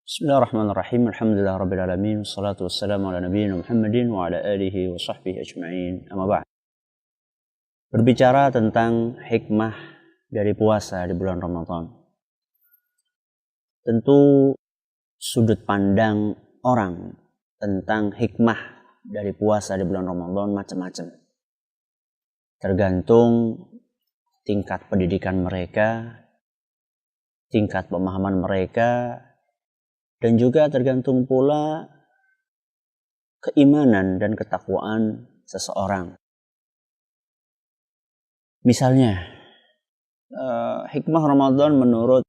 Bismillahirrahmanirrahim. Alhamdulillah rabbil alamin. Wassalatu wassalamu ala nabiyyina Muhammadin wa ala alihi wa sahbihi ajma'in. Amma ba'd. Berbicara tentang hikmah dari puasa di bulan Ramadan. Tentu sudut pandang orang tentang hikmah dari puasa di bulan Ramadan macam-macam. Tergantung tingkat pendidikan mereka, tingkat pemahaman mereka, dan juga tergantung pula keimanan dan ketakwaan seseorang. Misalnya, hikmah Ramadan menurut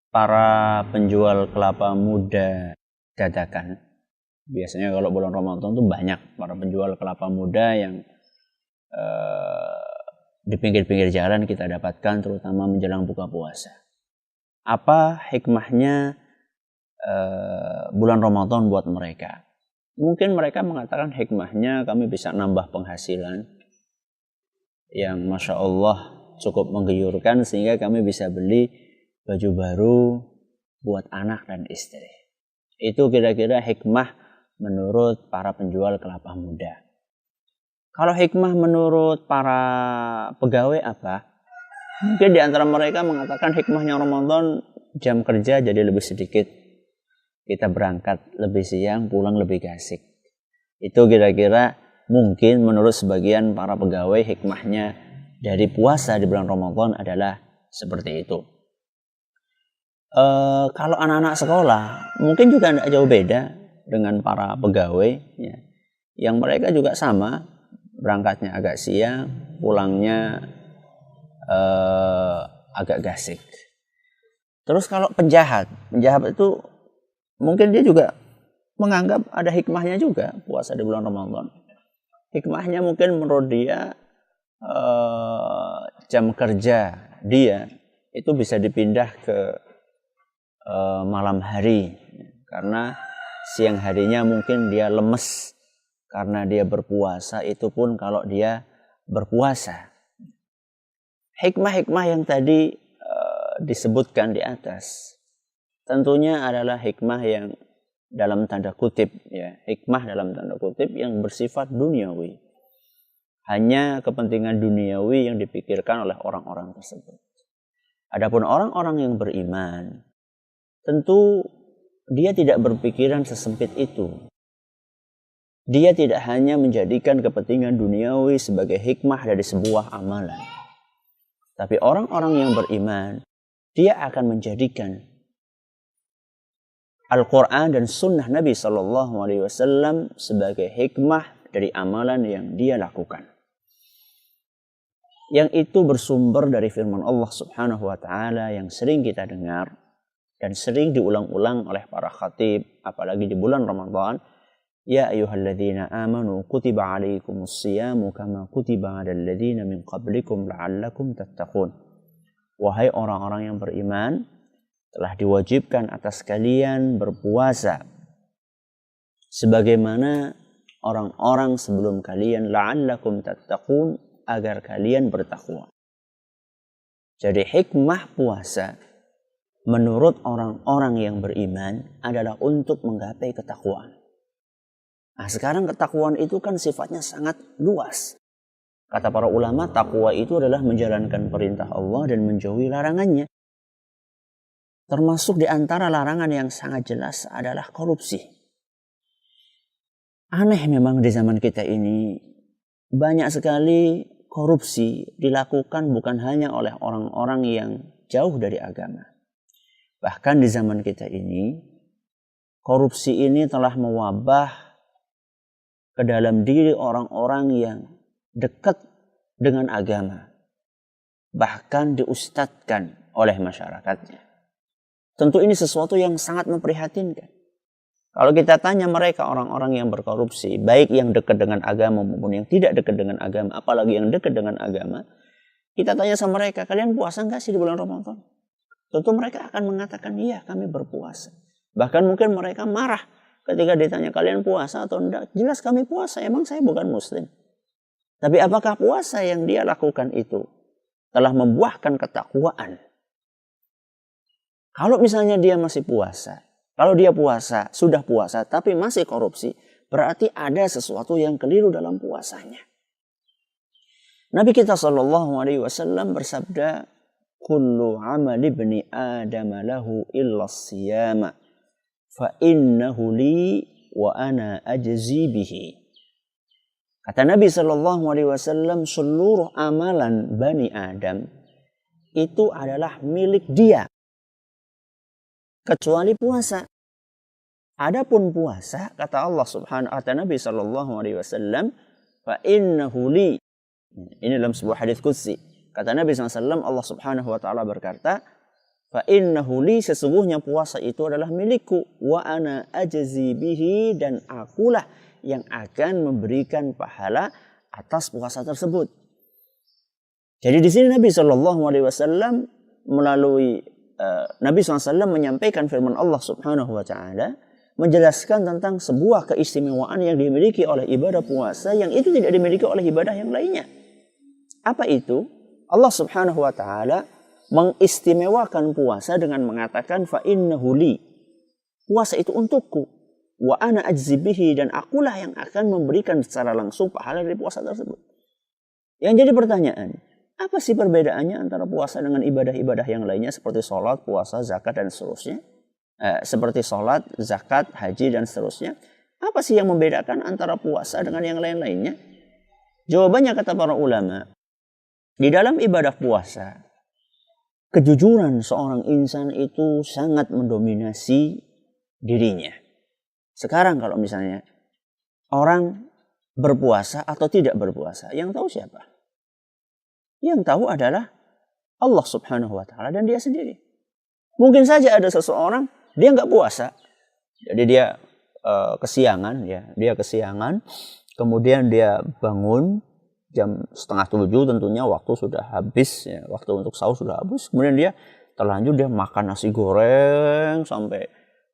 para penjual kelapa muda dadakan. Biasanya kalau bulan Ramadan tuh banyak para penjual kelapa muda yang di pinggir-pinggir jalan kita dapatkan, terutama menjelang buka puasa. Apa hikmahnya bulan Ramadan buat mereka? Mungkin mereka mengatakan hikmahnya kami bisa nambah penghasilan yang Masya Allah cukup menggiurkan sehingga kami bisa beli baju baru buat anak dan istri. Itu kira-kira hikmah menurut para penjual kelapa muda. Kalau hikmah menurut para pegawai apa? Mungkin di antara mereka mengatakan hikmahnya Ramadan jam kerja jadi lebih sedikit. Kita berangkat lebih siang, pulang lebih asik. Itu kira-kira mungkin menurut sebagian para pegawai hikmahnya dari puasa di bulan Ramadan adalah seperti itu. Kalau anak-anak sekolah mungkin juga tidak jauh beda dengan para pegawai, ya, yang mereka juga sama, berangkatnya agak siang, pulangnya agak gasik. Terus kalau penjahat itu mungkin dia juga menganggap ada hikmahnya juga puasa di bulan Ramadan. Hikmahnya mungkin menurut dia jam kerja dia itu bisa dipindah ke malam hari. Karena siang harinya mungkin dia lemes karena dia berpuasa, itu pun kalau dia berpuasa. Hikmah-hikmah yang tadi disebutkan di atas tentunya adalah hikmah yang dalam tanda kutip, ya, hikmah dalam tanda kutip yang bersifat duniawi. Hanya kepentingan duniawi yang dipikirkan oleh orang-orang tersebut. Adapun orang-orang yang beriman, tentu dia tidak berpikiran sesempit itu. Dia tidak hanya menjadikan kepentingan duniawi sebagai hikmah dari sebuah amalan. Tapi orang-orang yang beriman, dia akan menjadikan Al-Quran dan Sunnah Nabi SAW sebagai hikmah dari amalan yang dia lakukan. Yang itu bersumber dari firman Allah Subhanahu wa Ta'ala yang sering kita dengar dan sering diulang-ulang oleh para khatib, apalagi di bulan Ramadan. Ya ayyuhalladzina amanu kutiba alaikumus siyamu kama kutiba alal ladzina min qablikum la'allakum tattaqun. Wahai orang-orang yang beriman, telah diwajibkan atas kalian berpuasa sebagaimana orang-orang sebelum kalian la'allakum tattaqun, agar kalian bertakwa. Jadi hikmah puasa menurut orang-orang yang beriman adalah untuk menggapai ketakwaan. Nah, sekarang ketakwaan itu kan sifatnya sangat luas. Kata para ulama, takwa itu adalah menjalankan perintah Allah dan menjauhi larangannya. Termasuk di antara larangan yang sangat jelas adalah korupsi. Aneh memang di zaman kita ini, banyak sekali korupsi dilakukan bukan hanya oleh orang-orang yang jauh dari agama. Bahkan di zaman kita ini, korupsi ini telah mewabah ke dalam diri orang-orang yang dekat dengan agama. Bahkan diustadkan oleh masyarakatnya. Tentu ini sesuatu yang sangat memprihatinkan. Kalau kita tanya mereka orang-orang yang berkorupsi, baik yang dekat dengan agama maupun yang tidak dekat dengan agama, apalagi yang dekat dengan agama, kita tanya sama mereka, kalian puasa enggak sih di bulan Ramadan? Tentu mereka akan mengatakan, iya kami berpuasa. Bahkan mungkin mereka marah ketika ditanya, kalian puasa atau enggak? Jelas kami puasa, emang saya bukan muslim. Tapi apakah puasa yang dia lakukan itu telah membuahkan ketakwaan? Kalau misalnya dia masih puasa, Kalau dia puasa, sudah puasa, tapi masih korupsi, berarti ada sesuatu yang keliru dalam puasanya. Nabi kita SAW bersabda, "Kullu amali ibni Adam lahu illa siyama, fa innahu li wa ana ajzi bihi." Kata Nabi SAW, seluruh amalan Bani Adam itu adalah milik dia, kecuali puasa. Adapun puasa, kata Allah Subhanahu wa ta'ala, Nabi SAW, fa innahu li. Ini dalam sebuah hadis qudsi. Kata Nabi SAW, Allah Subhanahu wa ta'ala berkata, fa innahu li, sesungguhnya puasa itu adalah milikku, wa ana ajzi bihi, dan akulah yang akan memberikan pahala atas puasa tersebut. Jadi di sini Nabi SAW melalui Nabi SAW menyampaikan firman Allah Subhanahu wa ta'ala, menjelaskan tentang sebuah keistimewaan yang dimiliki oleh ibadah puasa yang itu tidak dimiliki oleh ibadah yang lainnya. Apa itu? Allah Subhanahu wa ta'ala mengistimewakan puasa dengan mengatakan fa innahu li. Puasa itu untukku. Wa ana ajzi bihi, dan akulah yang akan memberikan secara langsung pahala dari puasa tersebut. Yang jadi pertanyaan, apa sih perbedaannya antara puasa dengan ibadah-ibadah yang lainnya seperti sholat, puasa, zakat, dan seterusnya? Seperti sholat, zakat, haji, dan seterusnya. Apa sih yang membedakan antara puasa dengan yang lain-lainnya? Jawabannya kata para ulama, di dalam ibadah puasa, kejujuran seorang insan itu sangat mendominasi dirinya. Sekarang kalau misalnya orang berpuasa atau tidak berpuasa, yang tahu siapa? Yang tahu adalah Allah Subhanahu wa ta'ala dan dia sendiri. Mungkin saja ada seseorang, dia nggak puasa. Jadi dia kesiangan, dia kesiangan, kemudian dia bangun jam 6:30, tentunya waktu sudah habis, waktu untuk sahur sudah habis. Kemudian dia terlanjur dia makan nasi goreng sampai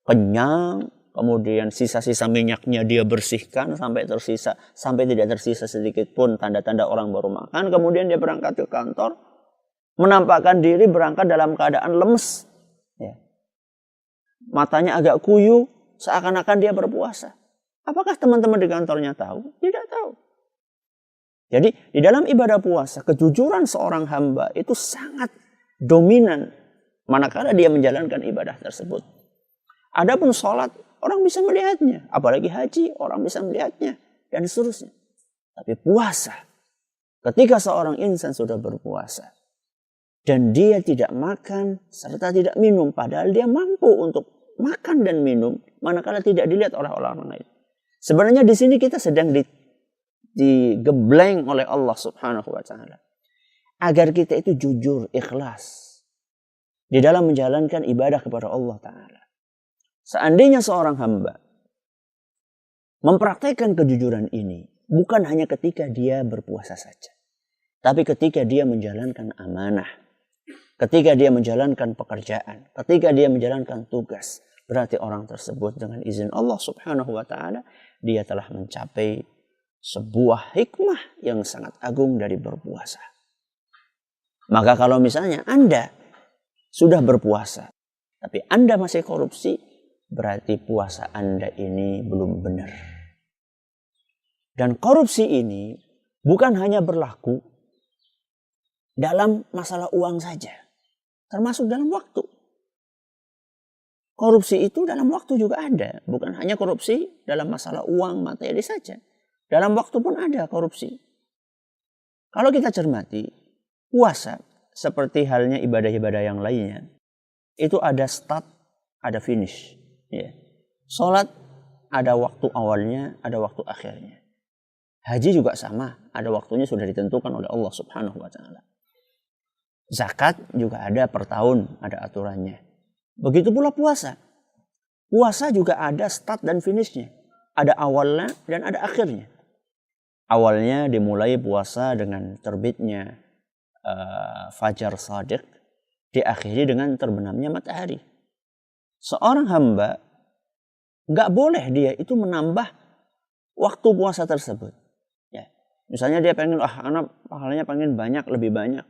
kenyang. Kemudian sisa-sisa minyaknya dia bersihkan sampai tidak tersisa sedikit pun tanda-tanda orang baru makan. Kemudian dia berangkat ke kantor, menampakkan diri berangkat dalam keadaan lemes. Matanya agak kuyu, seakan-akan dia berpuasa. Apakah teman-teman di kantornya tahu? Tidak tahu. Jadi di dalam ibadah puasa, kejujuran seorang hamba itu sangat dominan manakala dia menjalankan ibadah tersebut. Adapun sholat, orang bisa melihatnya. Apalagi haji, orang bisa melihatnya. Dan seterusnya. Tapi puasa, ketika seorang insan sudah berpuasa, dan dia tidak makan serta tidak minum, padahal dia mampu untuk makan dan minum, manakala tidak dilihat oleh orang lain. Sebenarnya di sini kita sedang digebleng oleh Allah Subhanahu wa ta'ala. Agar kita itu jujur, ikhlas di dalam menjalankan ibadah kepada Allah Ta'ala. Seandainya seorang hamba mempraktekkan kejujuran ini, bukan hanya ketika dia berpuasa saja, tapi ketika dia menjalankan amanah, ketika dia menjalankan pekerjaan, ketika dia menjalankan tugas, berarti orang tersebut dengan izin Allah Subhanahu wa ta'ala, dia telah mencapai sebuah hikmah yang sangat agung dari berpuasa. Maka kalau misalnya Anda sudah berpuasa, tapi Anda masih korupsi, berarti puasa Anda ini belum benar. Dan korupsi ini bukan hanya berlaku dalam masalah uang saja, termasuk dalam waktu. Korupsi itu dalam waktu juga ada, bukan hanya korupsi dalam masalah uang materi saja. Dalam waktu pun ada korupsi. Kalau kita cermati, puasa seperti halnya ibadah-ibadah yang lainnya, itu ada start, ada finish. Sholat ada waktu awalnya, ada waktu akhirnya. Haji juga sama, ada waktunya sudah ditentukan oleh Allah Subhanahu wa ta'ala. Zakat juga ada per tahun, ada aturannya. Begitu pula puasa. Puasa juga ada start dan finishnya. Ada awalnya dan ada akhirnya. Awalnya dimulai puasa dengan terbitnya fajar shadiq, diakhiri dengan terbenamnya matahari. Seorang hamba nggak boleh dia itu menambah waktu puasa tersebut. Ya, misalnya dia pengen, anak pahalanya pengen banyak, lebih banyak.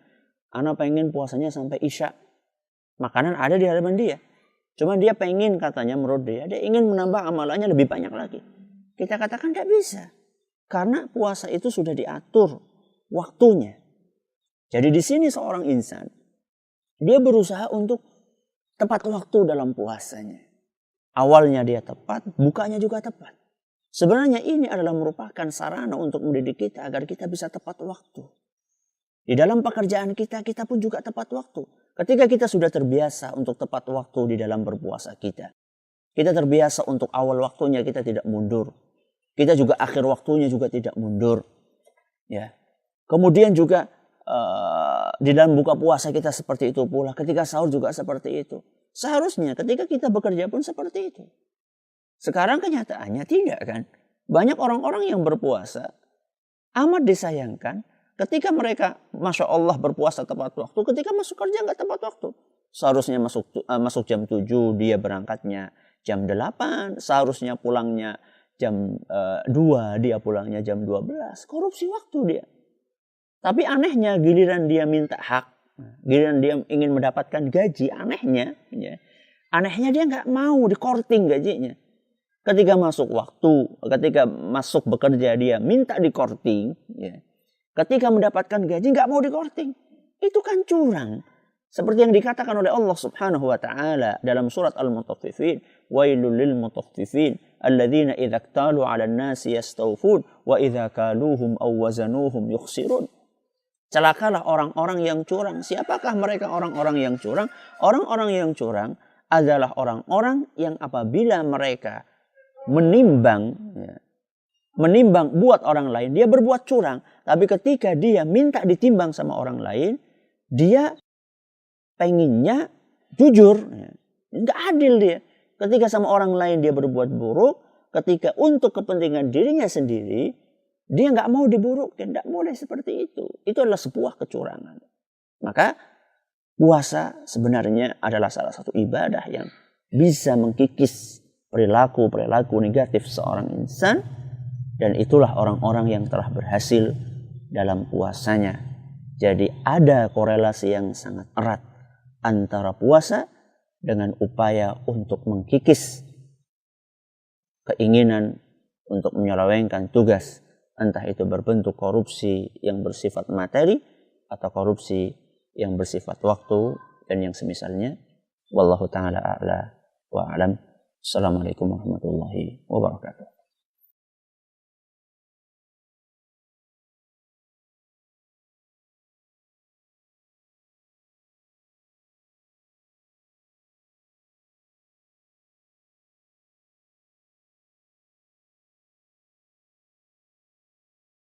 Anak pengen puasanya sampai isya. Makanan ada di hadapan dia. Cuma dia pengen, katanya menurut dia ingin menambah amalannya lebih banyak lagi. Kita katakan tidak bisa. Karena puasa itu sudah diatur waktunya. Jadi di sini seorang insan, dia berusaha untuk tepat waktu dalam puasanya. Awalnya dia tepat, bukanya juga tepat. Sebenarnya ini adalah merupakan sarana untuk mendidik kita agar kita bisa tepat waktu. Di dalam pekerjaan kita pun juga tepat waktu. Ketika kita sudah terbiasa untuk tepat waktu di dalam berpuasa kita terbiasa untuk awal waktunya kita tidak mundur. Kita juga akhir waktunya juga tidak mundur. Ya. Kemudian juga di dalam buka puasa kita seperti itu pula. Ketika sahur juga seperti itu. Seharusnya ketika kita bekerja pun seperti itu. Sekarang kenyataannya tidak kan. Banyak orang-orang yang berpuasa amat disayangkan ketika mereka Masya Allah berpuasa tepat waktu. Ketika masuk kerja nggak tepat waktu. Seharusnya masuk jam 7, dia berangkatnya jam 8. Seharusnya pulangnya jam 2, dia pulangnya jam 12. Korupsi waktu dia. Tapi anehnya giliran dia minta hak, giliran dia ingin mendapatkan gaji, anehnya dia nggak mau di-korting gajinya. Ketika masuk waktu, ketika masuk bekerja dia minta di-korting, ya. Ketika mendapatkan gaji nggak mau di-korting. Itu kan curang. Seperti yang dikatakan oleh Allah Subhanahu wa taala dalam surat Al-Mutaffifin, wailul lil mutaffifin alladzina idza iktalu 'alan nasi yastawfun wa idza kaluhum aw wazanuhum yukhsirun. Celakalah orang-orang yang curang. Siapakah mereka orang-orang yang curang? Orang-orang yang curang adalah orang-orang yang apabila mereka menimbang buat orang lain, dia berbuat curang. Tapi ketika dia minta ditimbang sama orang lain, dia pengennya jujur. Nggak adil dia. Ketika sama orang lain dia berbuat buruk, ketika untuk kepentingan dirinya sendiri, dia nggak mau diburukkan. Nggak boleh seperti itu. Itu adalah sebuah kecurangan. Maka puasa sebenarnya adalah salah satu ibadah yang bisa mengkikis perilaku negatif seorang insan, dan itulah orang-orang yang telah berhasil dalam puasanya. Jadi ada korelasi yang sangat erat antara puasa dengan upaya untuk mengkikis keinginan untuk menyelewengkan tugas, entah itu berbentuk korupsi yang bersifat materi atau korupsi yang bersifat waktu dan yang semisalnya. Wallahu ta'ala a'la wa a'lam. Assalamualaikum warahmatullahi wabarakatuh.